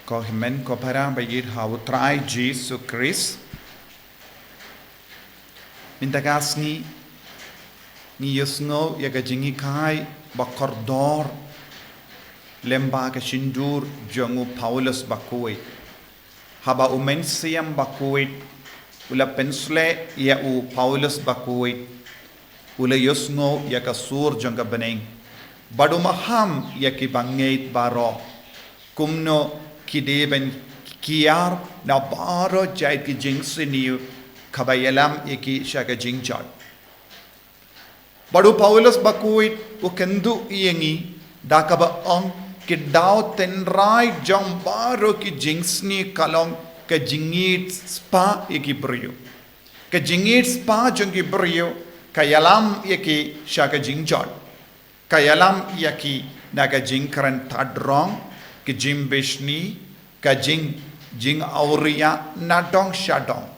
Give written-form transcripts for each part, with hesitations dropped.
Ko himen ko para bayit hawutray Jesus Christ. Mintagas ni yusno yaga jingi kai bakordor lemba ka shindur jongu Paulus bakuit. Haba umensiam bakuit ula pensle ya u Paulus bakuit ula yusno yaga sur jonga beneng. Badu maham yaki bangait baro kumno kideben kiar na baro jait ki jingsiniu kabayalam yaki shaka jingjat. Badu Paulus bakuit ukendu iengi dakaba ong kidao tenrai jong baro ki jingsni kalong ke jingit spa yaki brio. Ke jingit spa jong ki brio kayalam yaki shaka jingjat. Kayalam yaki naga jingkran tadrong ke jing bishni ka jing auria nadong shadong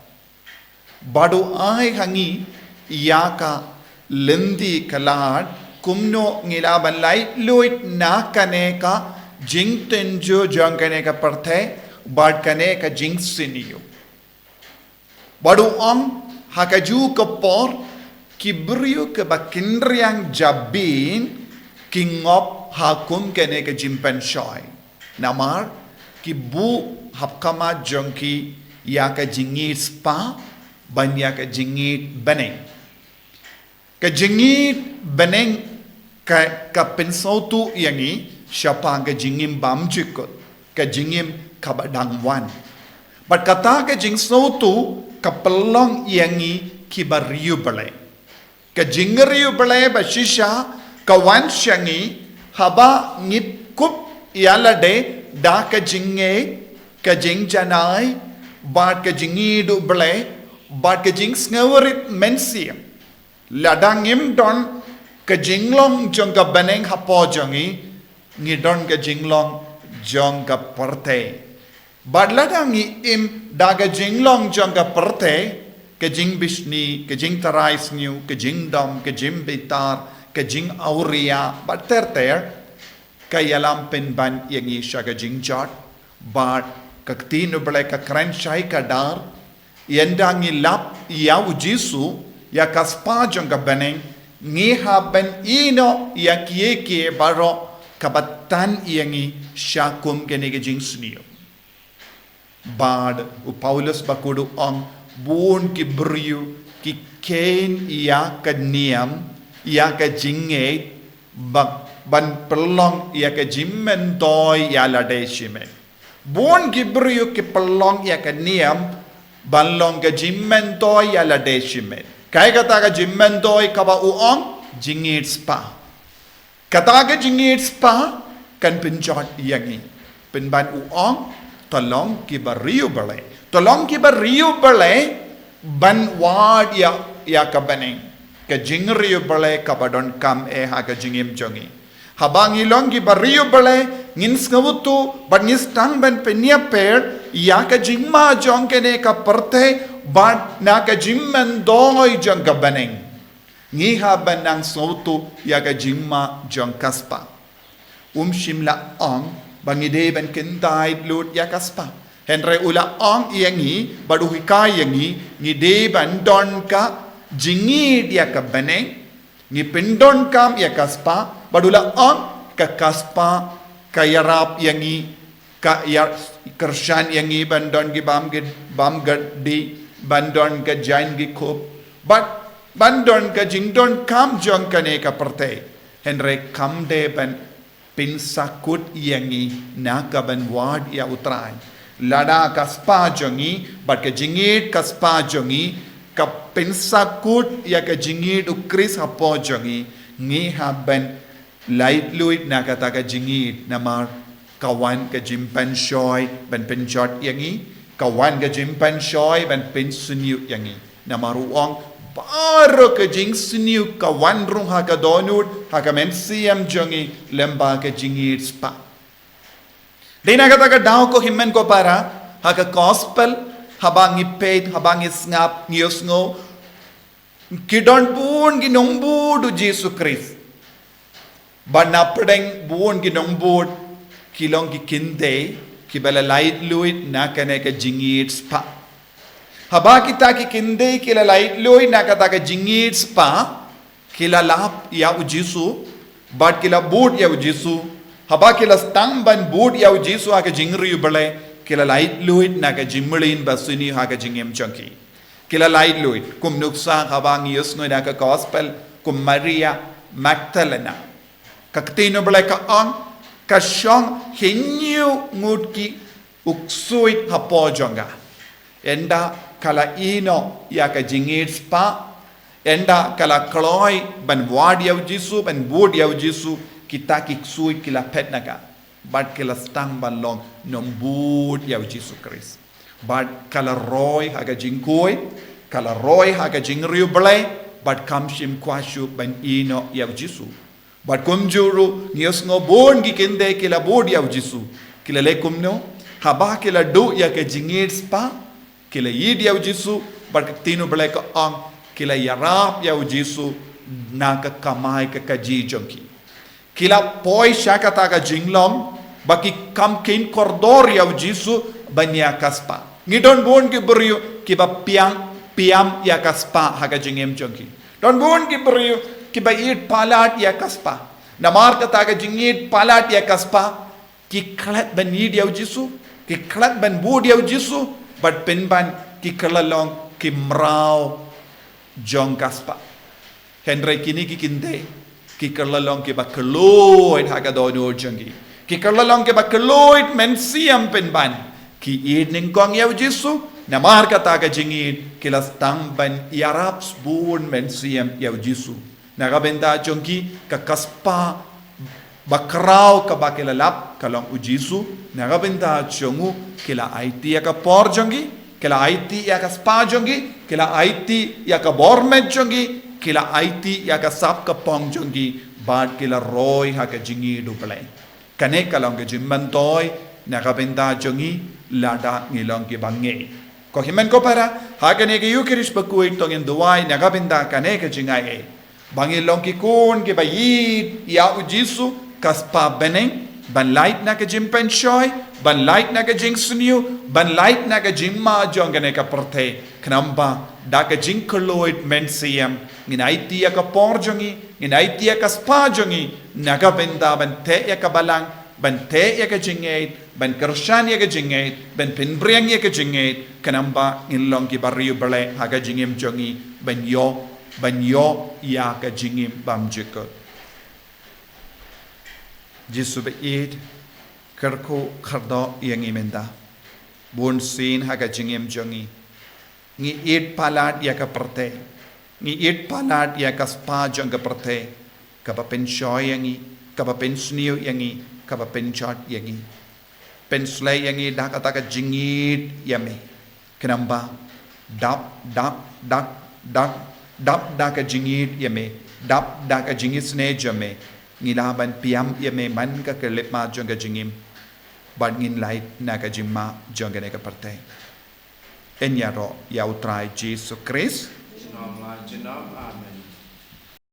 badu ai hangi yaka lendi kalad kumno ngilaban lai luit na kane ka jing tenjo jang kane ka parthe bad kane ka jing siniyo badu om hakaju ka por kibriyo ka bakindriang jabin kingop hakum kane ka jimpan shoy namar ki bu hapkama jongki ya ka jingit spa ban ya ka jingit beneng ka jingit beneng ka pensautu yangi siapa ka jingim bam jikot ka jingim kabadangwan but kata ka jing sautu ka pelong yangi Jingriewblei ka Jingriewblei bashisha ka wan shangi haba ngip kup lade da ka jinge ka jingjanai bat ka Jingriewblei bat ka jing sngewerit mensiam ladangim don ka jinglong jong ka beneng hapo jongi ngidon ka jinglong jong ka perte bat ladangi im da ka jinglong jong ka perte ka jing bishni ka jing tarai sniu ka jing dom ka jing bitar ka jing auria bat ter kayalam penban yangi shaga jingjat but kaktinublai ka kranshai ka dar yandangi lap ya ujisu ya kaspa jonga beneng ngi haben ino ya kieke baro kabatan yangi shakum kenege jingsnio bad u Paulus bakudu ong bun ki briu ki ken ya ka niam ya ka jinge bak ban pelong ya ke myntoi ya lade shime bon gibriu ke pelong ya ke niam ban long ke myntoi ya lade shime kai kata ka myntoi kaba uong jingit spa kata ka jingit spa kan pinjot yangi pinban uong tolong Jingriewblei ban wad ya ka beneng ke Jingriewblei kabadon kam ha ka jingim jongi habang ilong Jingriewblei ngin skawutu but ngis tang ban penia per ya ka jingma jong kene ka perte but na ka jingmen doi jong ka beneng ngi haban nang sautu ya ka jingma jong kaspa shimla ong bangide ban kentai lut ya kaspa henre ula ong yangi badu hikai yangi ngide ban don ka jingi dia ka beneng ngi pendon kam ya kaspa badula on ka kaspa kayarap yangi ka ya kershan yangi bandon gi bam gaddi bandon ka jain gi khop but bandon ka jingdon kam jong kane ka perte henre kam de ban pinsakut yangi na ka ban wad ya utrai lada kaspa jongi but ka jingit kaspa jongi ka pinsakut ya ka jingit ukris hapo jongi ngi haben light luit na kata ka jingit namar kawan ka jimpan shoy ban penjot yangi kawan ka jimpan shoy ban pensuniu yangi namaru ong baro ka jing suniu kawan rung ha ka donut ha ka mensiam jongi lemba ka jingit spa dina kata ka daw ko himen ko para ha ka gospel habang ipet habang isngap ngiyosngo kidon pun ginongbu du Jesus Christ banapdeng buon ginongbod kilong gikinde kibala light luit na kaneka jingit spa. Haba kita ki kinde kila light luit na kataka jingit spa kila lap ya ujisu but kila boot ya ujisu haba kila stang ban boot ya ujisu haka Jingriewblei kila light luit na ka jimmelin basini haka jingem chunky kila light luit kum nuksa haba ngiyos no na ka gospel kum Maria Magdalena kaktino blai ka ang kasyong hinyu ngutki uksuit hapo jonga enda kala ino ya ka jingit spa enda kala kloy ban wad yaw jisu ban boot yaw jisu kita kiksuit kila pet naga but kila stang ban long nom boot yaw jisu Christ but kala roy haga jingkoy kala roy haga Jingriewblei but kamshim kwashu ban ino yaw jisu but kumjuru ngiyos ngo bon gikinde kila boot yaw jisu kila lekum no haba kila do ya ka jingit spa kila yid yaw jisu but tino blai ka ang kila yarap yaw jisu naka kamay ka kaji jonki kila poi shakata ka jinglom baki kam kin kordor yaw jisu banya kaspa ngidon bon ki buriyo kiba piam ya kaspa haga jingem jonki don bon ki buriyo kiba yid palat ya kaspa namar kata ka jingit palat ya kaspa ki klat ban yid yaw jisu ki klat ban bud yaw jisu but penban ki kalalong ki mrao jong kaspa Henry kini ki kinde ki kalalong ki bakaloid haga dono jongi ki kalalong ki bakaloid men siam penban ki idning kong yaw jisu namar kata ka jingit kilas tang ban yarap spoon men siam yaw jisu nagabenda jongi ka kaspa bakrao ka bakilalap kalong ujisu nagabenda jongu kila IT ya ka por jongi kila IT ya ka spa jongi kila IT ya ka bormet jongi kila IT ya ka sap ka pong jongi bad kila roy ha ka Jingriewblei kane kalong ka myntoi nagabenda jongi lada ngilong ki bange ko himen ko para ha kane ka Eucharist bakuit tong induai nagabenda kane ka jingai bangilong ki kun ki bayid ya ujisu kaspa beneng ban light na ka jimpen shoy ban light na ka jingsniu ban light na ka jimma jongane ka porte knamba da ka jinkoloid mensiam ngin IT ya ka porjongi ngin IT ya ka spa jongi naga benda ban te ya ka balang ban te ya ka jingate ban kershan ya ka jingate ban pinbriang ya ka jingate knamba ngilong ki Jingriewblei haga jingim jongi ban yo ya ka jingim bam jikot jisu be id kerko khardo yang imenda bon sin haga jingim jongi ngi id palat ya ka perte ngi id palat ya ka spa jong ka perte ka ba pen shoy yangi ka ba pen sniu yangi ka ba pen chot yangi pen slay yangi da ka ta ka jingit yame kenamba dap da ka jingit yame dap da ka jingit sne jame ngilaban piam yame man ka kelep ma jong ka jingim bad ngin light na ka jimma jong ka parte enyaro ya utrai Jesus Christ Amen.